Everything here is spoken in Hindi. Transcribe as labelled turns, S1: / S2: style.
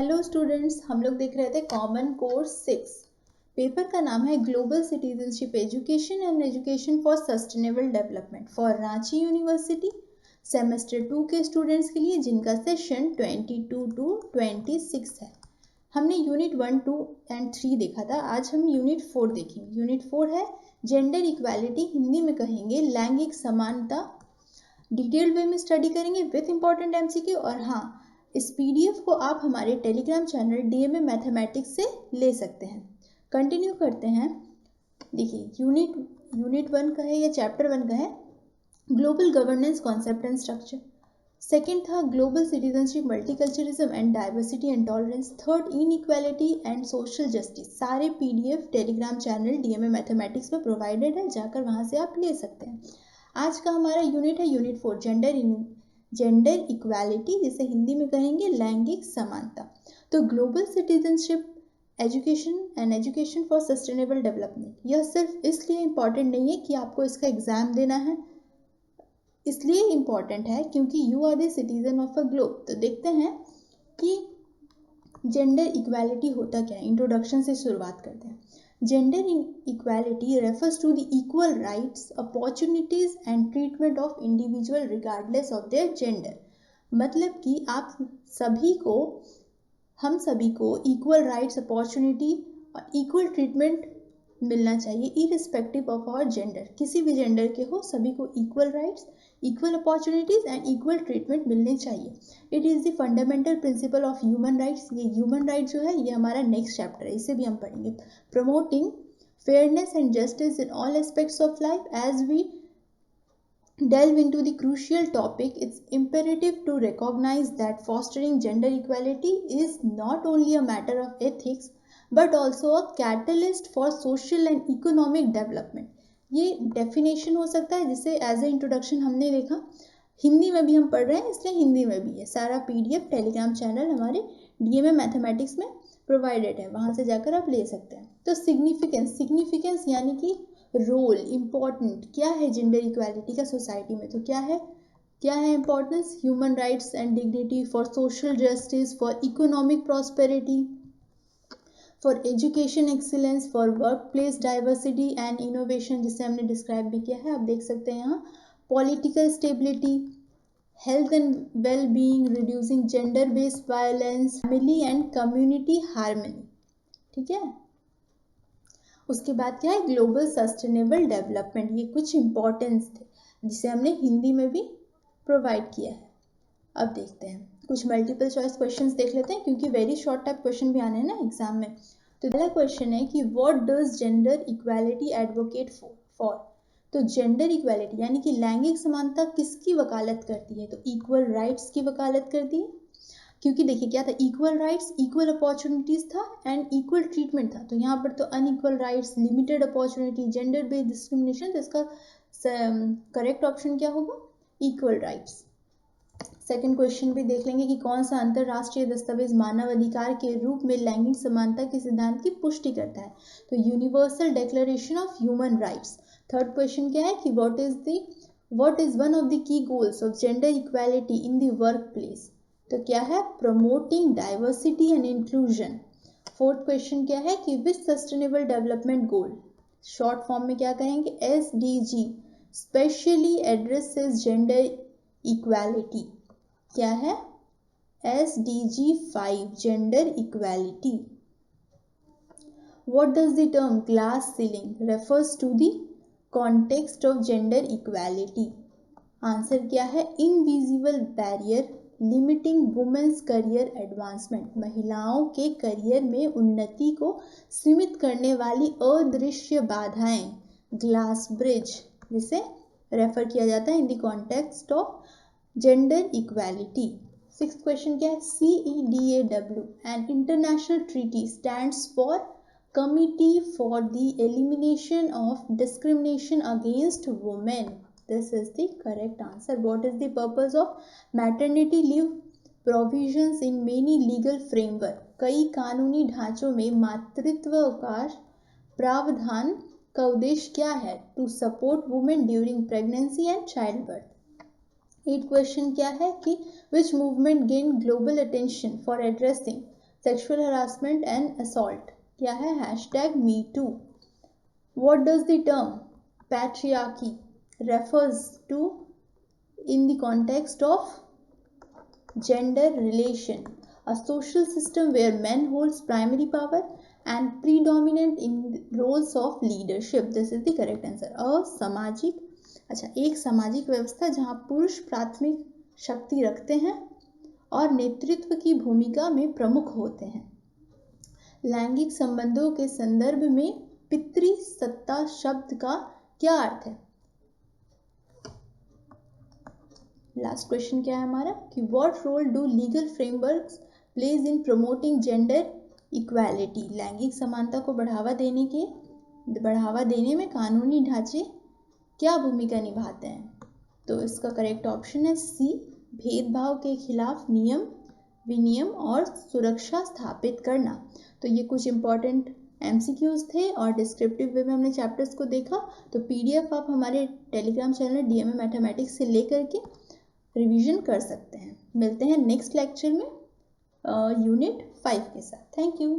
S1: हेलो स्टूडेंट्स, हम लोग देख रहे थे कॉमन कोर्स 6। पेपर का नाम है global citizenship education and education for sustainable development for Ranchi university semester 2 के स्टूडेंट्स के लिए, जिनका सेशन 22 to 26 है। हमने यूनिट 1, 2 एंड 3 देखा था। आज हम यूनिट 4 देखेंगे। यूनिट 4 है जेंडर इक्वालिटी, हिंदी में कहेंगे लैंगिक समानता। डिटेल्ड वे में स्टडी करेंगे विथ इंपॉर्टेंट एमसीक्यू। और हाँ, इस पीडीएफ को आप हमारे टेलीग्राम चैनल डीएमए मैथमेटिक्स से ले सकते हैं। कंटिन्यू करते हैं। देखिए, यूनिट 1 का है या चैप्टर 1 का है global governance concept and structure. Second था global citizenship, multiculturalism and diversity and tolerance. Third inequality and social justice. सारे PDF Telegram channel DMA mathematics में प्रोवाइडेड है, जाकर वहाँ से आप ले सकते हैं। आज का हमारा यूनिट है यूनिट 4 जेंडर इक्वालिटी, जिसे हिंदी में कहेंगे लैंगिक समानता। तो global citizenship education and education for sustainable development, यह सिर्फ इसलिए इम्पॉर्टेंट नहीं है कि आपको इसका एग्जाम देना है, इसलिए इम्पॉर्टेंट है क्योंकि you are the citizen of a globe. तो देखते हैं कि जेंडर इक्वालिटी होता क्या है। इंट्रोडक्शन से शुरुआत करते हैं। Gender equality refers to the equal rights, opportunities and treatment of individual regardless of their gender। मतलब कि हम सभी को equal rights, opportunity और equal treatment मिलना चाहिए irrespective of our gender। किसी भी जेंडर के हो, सभी को equal rights, equal opportunities and equal treatment मिलने चाहिए। It is the fundamental principle of human rights। ये human rights जो है, ये हमारा नेक्स्ट चैप्टर है, इसे भी हम पढ़ेंगे। Promoting fairness and justice in all aspects of life। As we delve into the crucial topic, it's imperative to recognize that fostering gender equality is not only a matter of ethics but also a catalyst for social and economic development। ये डेफिनेशन हो सकता है, जिसे एज ए इंट्रोडक्शन हमने देखा। हिंदी में भी हम पढ़ रहे हैं, इसलिए हिंदी में भी है। सारा पीडीएफ टेलीग्राम चैनल हमारे डीएमए मैथमेटिक्स में प्रोवाइडेड है, वहाँ से जाकर आप ले सकते हैं। तो सिग्निफिकेंस यानी कि रोल, इम्पोर्टेंट क्या है जेंडर इक्वालिटी का सोसाइटी में। तो क्या है importance? Human rights and dignity, for social justice, for economic prosperity, for education excellence, for work place diversity and innovation, जिसे हमने डिस्क्राइब भी किया है, आप देख सकते हैं यहाँ। Political stability, health and well being, reducing gender based violence, family and community harmony. ठीक है। उसके बाद क्या है? Global sustainable development. ये कुछ इंपॉर्टेंस थे जिसे हमने हिंदी में भी प्रोवाइड किया है। अब देखते हैं कुछ मल्टीपल चॉइस क्वेश्चंस देख लेते हैं, क्योंकि वेरी शॉर्ट टाइप क्वेश्चन भी आने हैं ना एग्जाम में। तो पहला क्वेश्चन है कि what does gender equality advocate for. तो जेंडर इक्वालिटी यानी कि लैंगिक समानता किसकी वकालत करती है? तो इक्वल राइट्स की वकालत करती है। क्योंकि देखिए क्या था, इक्वल राइट्स, इक्वल अपॉर्चुनिटीज था एंड इक्वल ट्रीटमेंट था। तो यहाँ पर तो unequal rights, limited opportunity, gender based discrimination, तो इसका करेक्ट ऑप्शन क्या होगा? Equal rights. सेकंड क्वेश्चन भी देख लेंगे कि कौन सा अंतरराष्ट्रीय दस्तावेज मानव अधिकार के रूप में लैंगिक समानता के सिद्धांत की पुष्टि करता है? तो universal declaration of human rights. Third question क्या है कि what is one of the key goals of gender equality in the work place? तो क्या है? Promoting diversity and inclusion. Fourth question क्या है कि which sustainable development goal, short form में क्या कहेंगे? SDG, specially addresses gender equality. क्या है? SDG 5, gender equality. What does the term glass ceiling refers to the context of gender equality? Answer क्या है? Invisible barrier limiting women's career advancement. महिलाओं के करियर में उन्नति को सीमित करने वाली अदृश्य बाधाएं, ग्लास ब्रिज, जिसे रेफर किया जाता है in the context of gender equality. Sixth question क्या है? CEDAW, an international treaty, stands for committee for the elimination of discrimination against women. This is the correct answer. What is the purpose of maternity leave provisions in many legal framework? कई कानूनी ढांचों में मातृत्व अवकाश प्रावधान का उद्देश्य क्या है? To support women during pregnancy and childbirth. 8th question क्या है कि which movement gained global attention for addressing sexual harassment and assault क्या है, #MeToo. What does the term patriarchy refers to in the context of gender relation? A social system where men holds primary power and predominant in roles of leadership. This is the correct answer. असामाजिक, अच्छा, एक सामाजिक व्यवस्था जहाँ पुरुष प्राथमिक शक्ति रखते हैं और नेतृत्व की भूमिका में प्रमुख होते हैं. लैंगिक संबंधों के संदर्भ में पितृ सत्ता शब्द का क्या अर्थ है? लास्ट क्वेश्चन क्या है हमारा कि what role do legal frameworks plays in promoting gender equality. लैंगिक समानता को बढ़ावा देने में कानूनी ढांचे क्या भूमिका निभाते हैं? तो इसका करेक्ट ऑप्शन है सी, भेदभाव के खिलाफ नियम, विनियम और सुरक्षा स्थापित करना. तो ये कुछ इंपॉर्टेंट MCQs थे और डिस्क्रिप्टिव वे में हमने चैप्टर्स को देखा. तो PDF आप हमारे टेलीग्राम चैनल DMA मैथमेटिक्स से लेकर के रिवीजन कर सकते हैं. मिलते हैं नेक्स्ट लेक्चर में यूनिट 5 के साथ. Thank you.